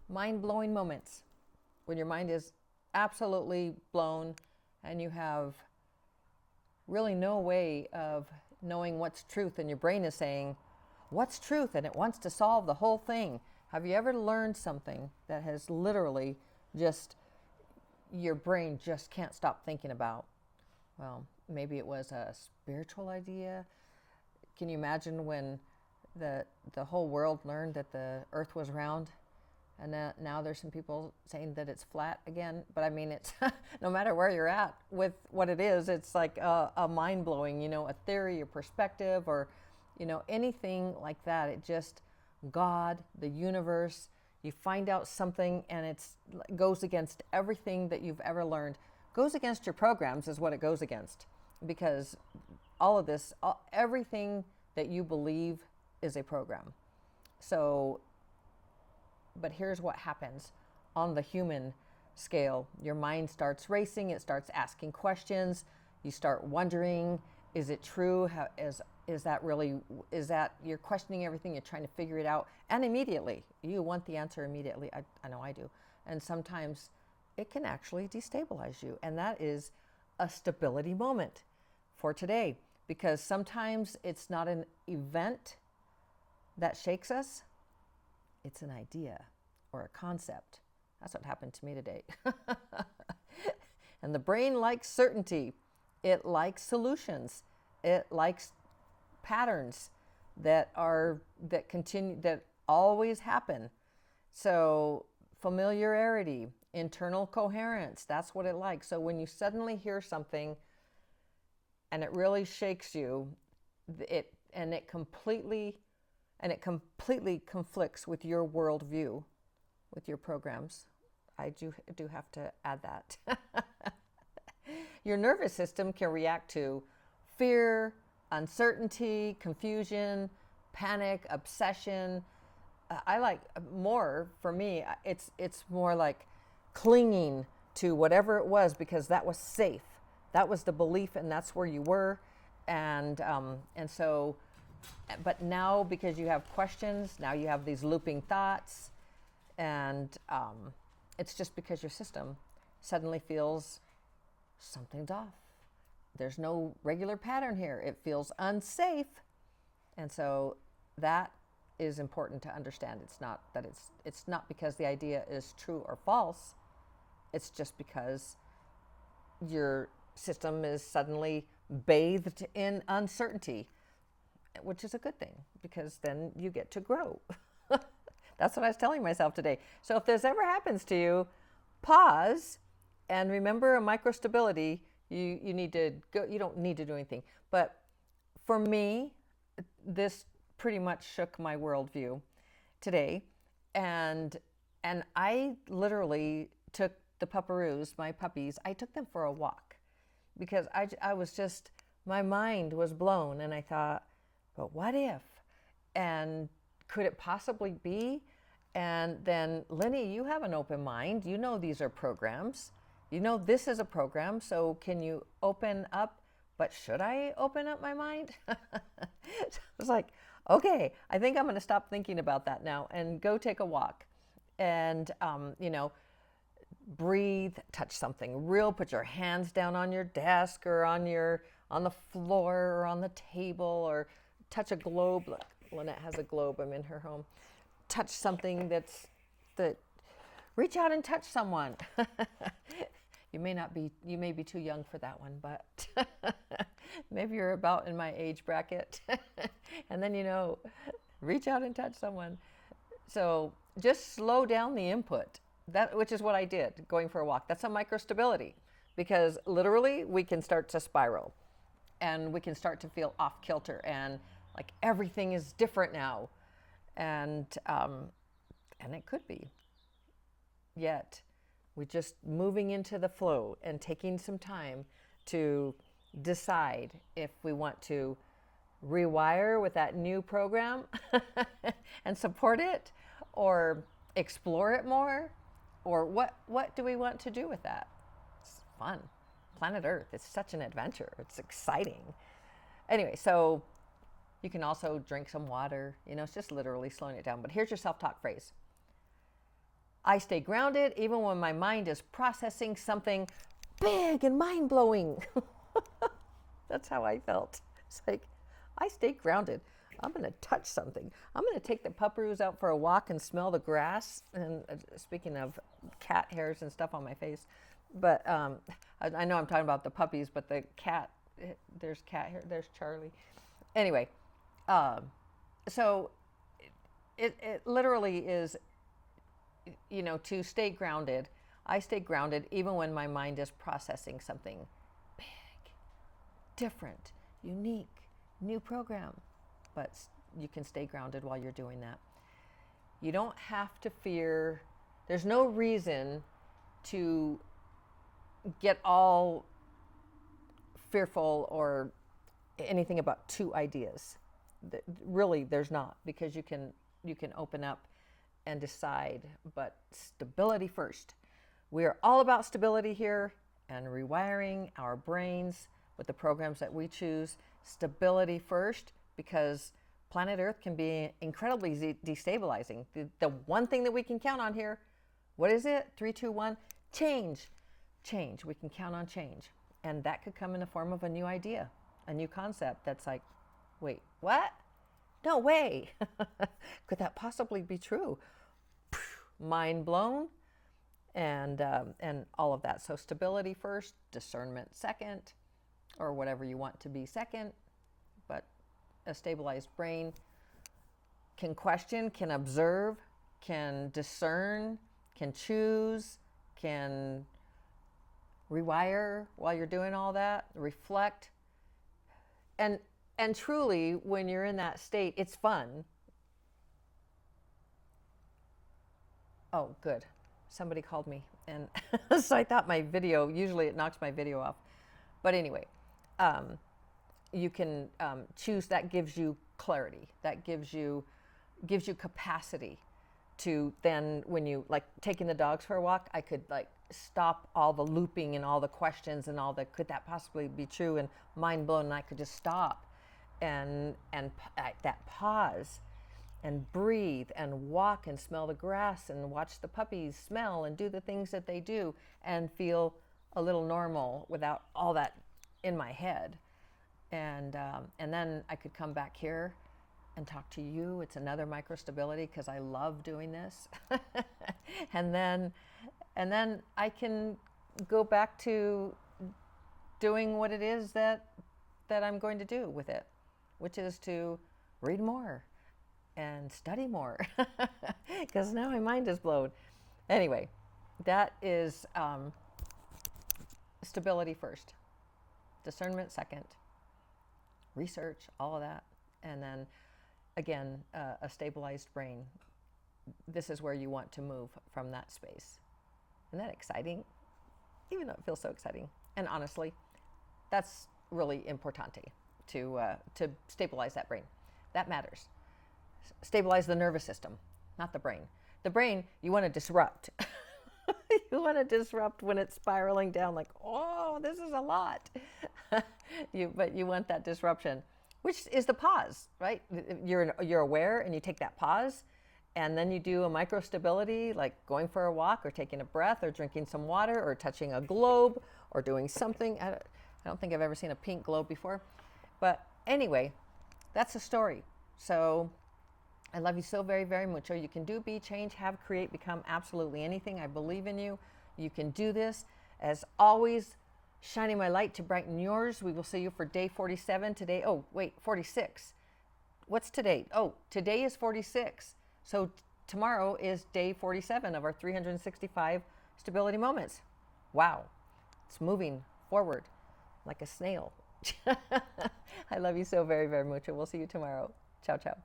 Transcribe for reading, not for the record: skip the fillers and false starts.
mind-blowing moments when your mind is absolutely blown and you have really no way of knowing what's truth, and your brain is saying, what's truth? And it wants to solve the whole thing. Have you ever learned something that has literally just, your brain just can't stop thinking about? Well, maybe it was a spiritual idea. Can you imagine when the whole world learned that the earth was round? And now there's some people saying that it's flat again. But I mean, it's no matter where you're at with what it is, it's like a mind-blowing, a theory, a perspective, or, anything like that. It just, God, the universe, you find out something and it goes against everything that you've ever learned. Goes against your programs is what it goes against. Because all of this, everything that you believe is a program. So, but here's what happens on the human scale. Your mind starts racing, it starts asking questions, you start wondering, is it true? Is that you're questioning everything, you're trying to figure it out, and immediately, you want the answer immediately. I know I do. And sometimes it can actually destabilize you, and that is a stability moment for today, because sometimes it's not an event that shakes us, it's an idea or a concept. That's what happened to me today. And the brain likes certainty. It likes solutions. It likes patterns that continue, that always happen. So familiarity, internal coherence, that's what it likes. So when you suddenly hear something and it really shakes you, it completely conflicts with your worldview, with your programs. I do have to add that. Your nervous system can react to fear, uncertainty, confusion, panic, obsession. I like more, for me, it's more like clinging to whatever it was because that was safe. That was the belief, and that's where you were. And so, but now, because you have questions, now you have these looping thoughts, and it's just because your system suddenly feels something's off. There's no regular pattern here. It feels unsafe. And so that is important to understand. It's not that it's not because the idea is true or false. It's just because your system is suddenly bathed in uncertainty, which is a good thing, because then you get to grow. That's what I was telling myself today. So if this ever happens to you, pause and remember a microstability. You need to go. You don't need to do anything. But for me, this pretty much shook my worldview today, and I literally took the pupperoos, my puppies. I took them for a walk because I was just, my mind was blown, and I thought, but what if? And could it possibly be? And then, Lenny, you have an open mind. You know these are programs. You know this is a program, so can you open up? But should I open up my mind? So I was like, okay, I think I'm going to stop thinking about that now and go take a walk. And, breathe, touch something real, put your hands down on your desk or on the floor or on the table, or touch a globe. Look, Lynette has a globe. I'm in her home. Touch something that reach out and touch someone. You may be too young for that one, but maybe you're about in my age bracket. And then, reach out and touch someone. So just slow down the input, which is what I did going for a walk. That's a microstability, because literally we can start to spiral and we can start to feel off kilter and like everything is different now. And it could be. Yet, we're just moving into the flow and taking some time to decide if we want to rewire with that new program and support it, or explore it more, or what do we want to do with that? It's fun. Planet Earth, it's such an adventure. It's exciting. Anyway, so you can also drink some water. It's just literally slowing it down. But here's your self-talk phrase. I stay grounded even when my mind is processing something big and mind-blowing. That's how I felt. It's like, I stay grounded. I'm going to touch something. I'm going to take the pupperoos out for a walk and smell the grass. And speaking of cat hairs and stuff on my face, but I know I'm talking about the puppies, but the cat, there's cat hair, there's Charlie. Anyway, so it literally is, to stay grounded. I stay grounded even when my mind is processing something big, different, unique, new program. But you can stay grounded while you're doing that. You don't have to fear. There's no reason to get all fearful or anything about two ideas. Really, there's not, because you can open up and decide. But stability first. We are all about stability here and rewiring our brains with the programs that we choose. Stability first, because planet Earth can be incredibly destabilizing. The one thing that we can count on here, what is it? 3, 2, 1, change. Change. We can count on change. And that could come in the form of a new idea, a new concept that's like, wait, what? No way. Could that possibly be true? Mind blown. And all of that. So stability first, discernment second, or whatever you want to be second. But a stabilized brain can question, can observe, can discern, can choose, can rewire while you're doing all that, reflect. And truly, when you're in that state, it's fun. Oh, good. Somebody called me, and so I thought my video, usually it knocks my video off. But anyway, you can choose. That gives you clarity. That gives you capacity to then, when you, like taking the dogs for a walk, I could like stop all the looping and all the questions and all the, could that possibly be true, and mind blown, and I could just stop and that pause and breathe and walk and smell the grass and watch the puppies smell and do the things that they do and feel a little normal without all that in my head. And then I could come back here and talk to you. It's another microstability, because I love doing this. and then I can go back to doing what it is that I'm going to do with it, which is to read more and study more, because now my mind is blown. Anyway, that is stability first, discernment second, research, all of that. And then again, a stabilized brain. This is where you want to move from that space. Isn't that exciting? Even though it feels so exciting. And honestly, that's really importante to stabilize that brain. That matters. Stabilize the nervous system, not the brain. The brain, you want to disrupt. You want to disrupt when it's spiraling down, like, oh, this is a lot. But you want that disruption, which is the pause, right? You're aware, and you take that pause, and then you do a micro stability, like going for a walk or taking a breath or drinking some water or touching a globe or doing something. I don't think I've ever seen a pink globe before. But anyway, that's the story. So I love you so very, very much. You can do, be, change, have, create, become absolutely anything. I believe in you. You can do this. As always, shining my light to brighten yours. We will see you for day 47 today. Oh, wait, 46. What's today? Oh, today is 46. So tomorrow is day 47 of our 365 stability moments. Wow. It's moving forward like a snail. I love you so very, very much. And we'll see you tomorrow. Ciao, ciao.